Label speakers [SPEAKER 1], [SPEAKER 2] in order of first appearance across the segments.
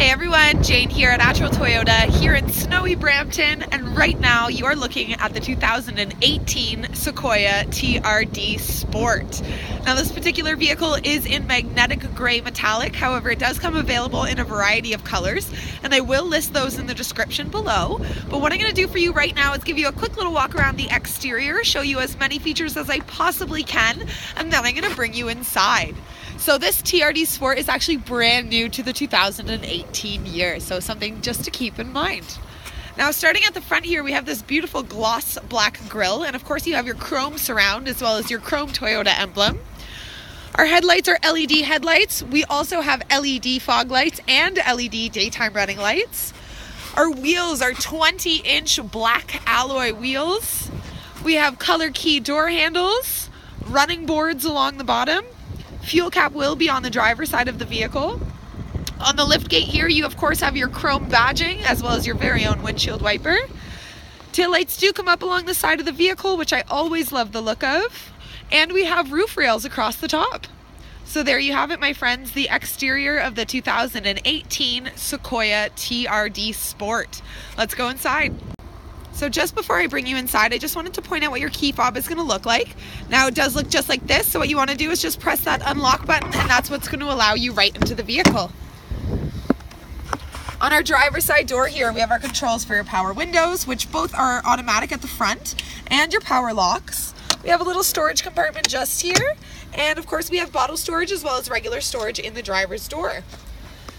[SPEAKER 1] Hey everyone, Jane here at Attrell Toyota here in snowy Brampton, and right now you are looking at the 2018 Sequoia TRD Sport. Now this particular vehicle is in magnetic gray metallic, however it does come available in a variety of colors, and I will list those in the description below. But what I'm going to do for you right now is give you a quick little walk around the exterior, show you as many features as I possibly can, and then I'm going to bring you inside. So this TRD Sport is actually brand new to the 2018 year, so something just to keep in mind. Now starting at the front here, we have this beautiful gloss black grille, and of course you have your chrome surround as well as your chrome Toyota emblem. Our headlights are LED headlights. We also have LED fog lights and LED daytime running lights. Our wheels are 20-inch black alloy wheels. We have color key door handles, running boards along the bottom. Fuel cap will be on the driver's side of the vehicle. On the lift gate here, you of course have your chrome badging as well as your very own windshield wiper. Tail lights do come up along the side of the vehicle, which I always love the look of. And we have roof rails across the top. So there you have it, my friends, the exterior of the 2018 Sequoia TRD Sport. Let's go inside. So just before I bring you inside, I just wanted to point out what your key fob is going to look like. Now it does look just like this, so what you want to do is just press that unlock button, and that's what's going to allow you right into the vehicle. On our driver's side door here, we have our controls for your power windows, which both are automatic at the front, and your power locks. We have a little storage compartment just here, and of course we have bottle storage as well as regular storage in the driver's door.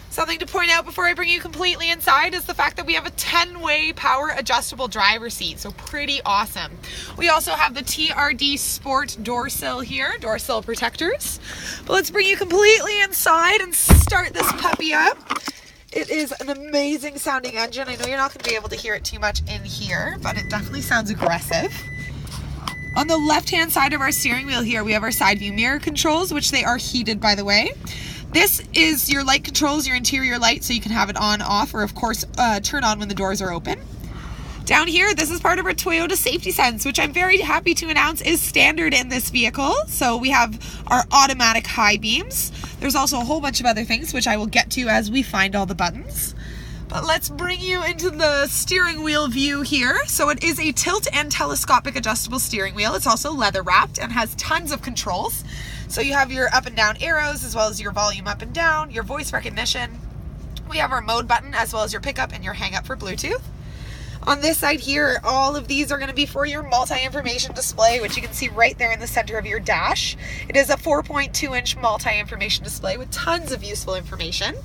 [SPEAKER 1] Something to point out before I bring you completely inside is the fact that we have a 10-way power adjustable driver's seat, so pretty awesome. We also have the TRD Sport door sill here, door sill protectors. But let's bring you completely inside and start this puppy up. It is an amazing sounding engine. I know you're not going to be able to hear it too much in here, but it definitely sounds aggressive. On the left-hand side of our steering wheel here, we have our side view mirror controls, which they are heated, by the way. This is your light controls, your interior light, so you can have it on, off, or of course turn on when the doors are open. Down here, this is part of our Toyota Safety Sense, which I'm very happy to announce is standard in this vehicle. So we have our automatic high beams. There's also a whole bunch of other things, which I will get to as we find all the buttons. But let's bring you into the steering wheel view here. So it is a tilt and telescopic adjustable steering wheel. It's also leather wrapped and has tons of controls. So you have your up and down arrows as well as your volume up and down, your voice recognition. We have our mode button as well as your pickup and your hang up for Bluetooth. On this side here, all of these are going to be for your multi-information display, which you can see right there in the center of your dash. It is a 4.2-inch multi-information display with tons of useful information.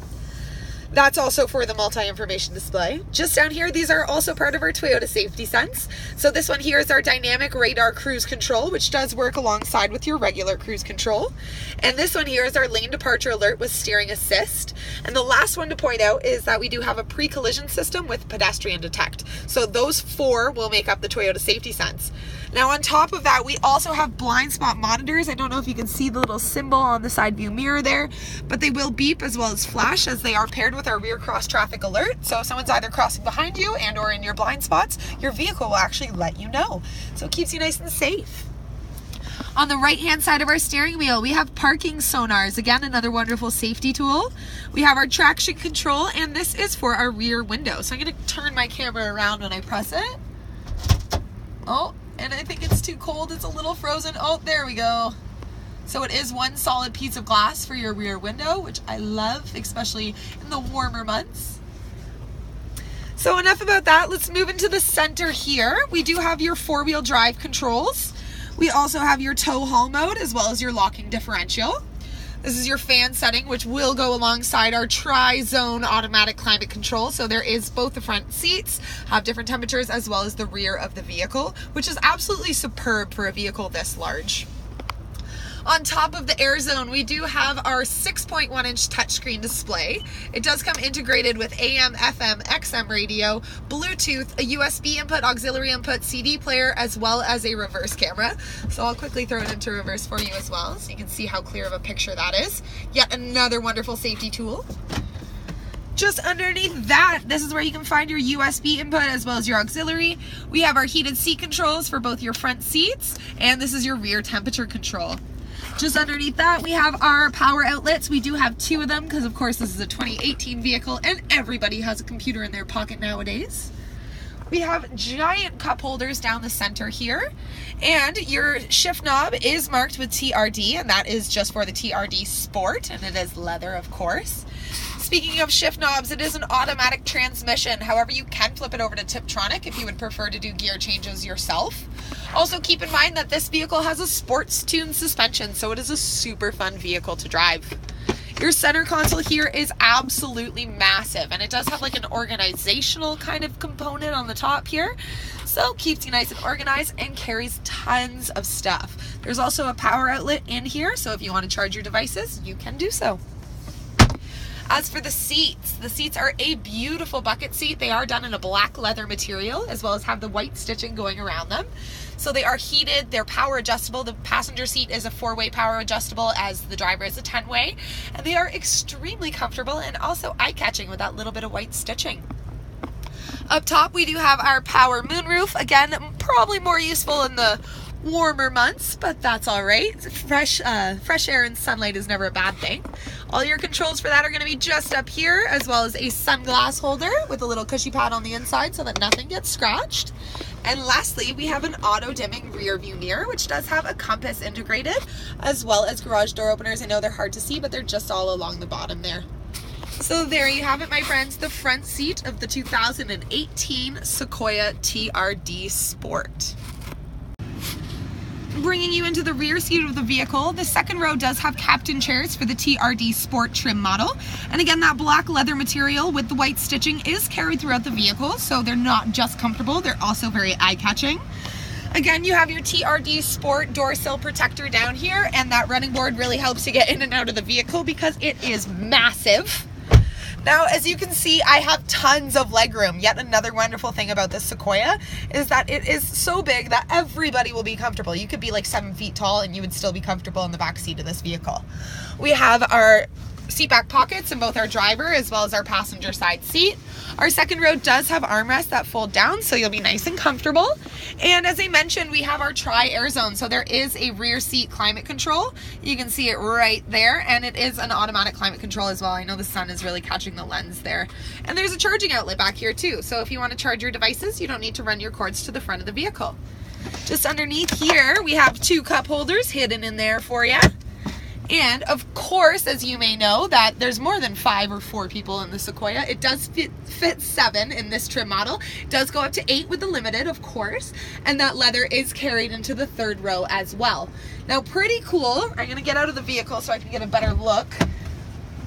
[SPEAKER 1] That's also for the multi-information display. Just down here, these are also part of our Toyota Safety Sense. So this one here is our dynamic radar cruise control, which does work alongside with your regular cruise control. And this one here is our lane departure alert with steering assist. And the last one to point out is that we do have a pre-collision system with pedestrian detect. So those four will make up the Toyota Safety Sense. Now on top of that, we also have blind spot monitors. I don't know if you can see the little symbol on the side view mirror there, but they will beep as well as flash as they are paired with our rear cross traffic alert. So if someone's either crossing behind you and or in your blind spots, your vehicle will actually let you know. So it keeps you nice and safe. On the right hand side of our steering wheel, we have parking sonars. Again, another wonderful safety tool. We have our traction control, and this is for our rear window. So I'm going to turn my camera around when I press it. Oh, and I think it's too cold. It's a little frozen. Oh, there we go. So it is one solid piece of glass for your rear window, which I love, especially in the warmer months. So enough about that. Let's move into the center here. We do have your four-wheel drive controls. We also have your tow haul mode as well as your locking differential. This is your fan setting, which will go alongside our tri-zone automatic climate control. So there is both the front seats have different temperatures as well as the rear of the vehicle, which is absolutely superb for a vehicle this large. On top of the air zone, we do have our 6.1-inch touchscreen display. It does come integrated with AM, FM, XM radio, Bluetooth, a USB input, auxiliary input, CD player, as well as a reverse camera. So I'll quickly throw it into reverse for you as well, so you can see how clear of a picture that is. Yet another wonderful safety tool. Just underneath that, this is where you can find your USB input as well as your auxiliary. We have our heated seat controls for both your front seats, and this is your rear temperature control. Just underneath that, we have our power outlets. We do have 2 of them because, of course, this is a 2018 vehicle and everybody has a computer in their pocket nowadays. We have giant cup holders down the center here, and your shift knob is marked with TRD, and that is just for the TRD Sport, and it is leather, of course. Speaking of shift knobs, it is an automatic transmission. However, you can flip it over to Tiptronic if you would prefer to do gear changes yourself. Also, keep in mind that this vehicle has a sports tuned suspension, so it is a super fun vehicle to drive. Your center console here is absolutely massive, and it does have like an organizational kind of component on the top here. So keeps you nice and organized and carries tons of stuff. There's also a power outlet in here, so if you want to charge your devices, you can do so. As for the seats are a beautiful bucket seat. They are done in a black leather material, as well as have the white stitching going around them. So they are heated, they're power adjustable. The passenger seat is a 4-way power adjustable, as the driver is a 10-way. And they are extremely comfortable and also eye-catching with that little bit of white stitching. Up top, we do have our power moonroof. Again, probably more useful in the warmer months, but that's all right. Fresh air and sunlight is never a bad thing. All your controls for that are going to be just up here, as well as a sunglass holder with a little cushy pad on the inside so that nothing gets scratched. And lastly, we have an auto dimming rear view mirror, which does have a compass integrated, as well as garage door openers. I know they're hard to see, but they're just all along the bottom there. So there you have it, my friends, the front seat of the 2018 Sequoia TRD Sport. Bringing you into the rear seat of the vehicle, the second row does have captain chairs for the TRD Sport trim model. And again, that black leather material with the white stitching is carried throughout the vehicle, so they're not just comfortable, they're also very eye-catching. Again, you have your TRD Sport door sill protector down here, and that running board really helps you get in and out of the vehicle because it is massive. Now, as you can see, I have tons of legroom. Yet another wonderful thing about this Sequoia is that it is so big that everybody will be comfortable. You could be like 7 feet tall and you would still be comfortable in the back seat of this vehicle. We have our seat back pockets in both our driver as well as our passenger side seat. Our second row does have armrests that fold down, so you'll be nice and comfortable. And as I mentioned, we have our tri-air zone, so there is a rear seat climate control. You can see it right there, and it is an automatic climate control as well. I know the sun is really catching the lens there. And there's a charging outlet back here too, so if you want to charge your devices, you don't need to run your cords to the front of the vehicle. Just underneath here, we have 2 cup holders hidden in there for you. And of course, as you may know, that there's more than 5 or 4 people in the Sequoia. It does fit 7 in this trim model. It does go up to 8 with the Limited, of course. And that leather is carried into the third row as well. Now, pretty cool. I'm going to get out of the vehicle so I can get a better look.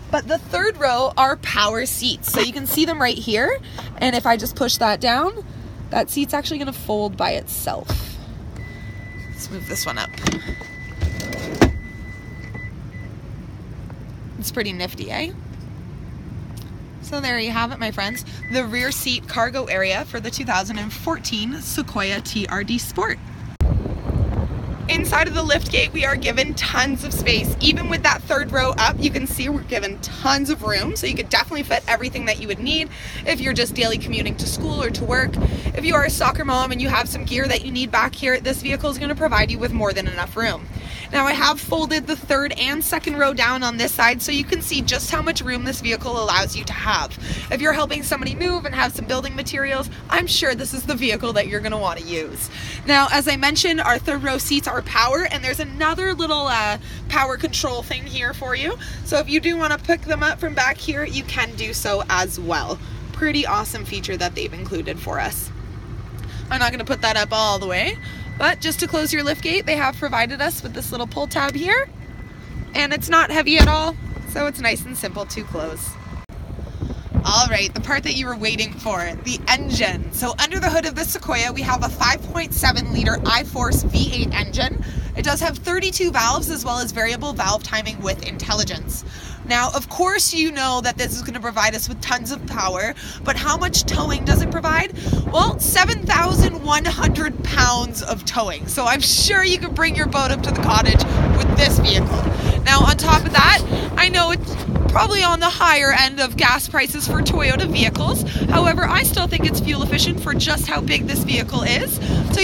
[SPEAKER 1] But the third row are power seats. So you can see them right here. And if I just push that down, that seat's actually going to fold by itself. Let's move this one up. It's pretty nifty, eh? So there you have it, my friends. The rear seat cargo area for the 2014 Sequoia TRD Sport. Inside of the lift gate, we are given tons of space. Even with that third row up, you can see we're given tons of room, so you could definitely fit everything that you would need if you're just daily commuting to school or to work. If you are a soccer mom and you have some gear that you need back here, this vehicle is going to provide you with more than enough room. Now, I have folded the third and second row down on this side so you can see just how much room this vehicle allows you to have. If you're helping somebody move and have some building materials, I'm sure this is the vehicle that you're going to want to use. Now, as I mentioned, our third row seats are power, and there's another little power control thing here for you. So if you do want to pick them up from back here, you can do so as well. Pretty awesome feature that they've included for us. I'm not going to put that up all the way, but just to close your lift gate, they have provided us with this little pull tab here, and it's not heavy at all, so it's nice and simple to close. All right, the part that you were waiting for, the engine. So under the hood of the Sequoia, we have a 5.7 liter I-Force V8 engine. It does have 32 valves as well as variable valve timing with intelligence. Now, of course, you know that this is going to provide us with tons of power, but how much towing does it provide? Well, 7,100 pounds of towing. So I'm sure you can bring your boat up to the cottage with this vehicle. Now, on top of that, I know it's probably on the higher end of gas prices for Toyota vehicles. However, I still think it's fuel efficient for just how big this vehicle is. So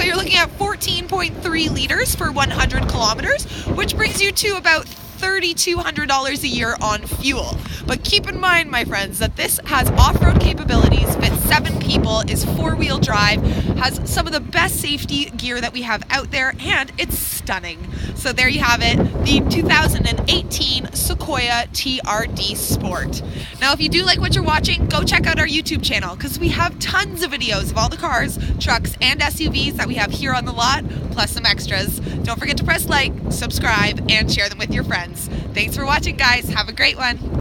[SPEAKER 1] you're looking at 14.3 liters for 100 kilometers, which brings you to about $3,200 a year on fuel. But keep in mind, my friends, that this has off-road capabilities, fits 7 people, is 4-wheel drive, has some of the best safety gear that we have out there, and it's stunning. So there you have it, the 2018 Sequoia TRD Sport. Now, if you do like what you're watching, go check out our YouTube channel, because we have tons of videos of all the cars, trucks, and SUVs that we have here on the lot, plus some extras. Don't forget to press like, subscribe, and share them with your friends. Thanks for watching, guys. Have a great one.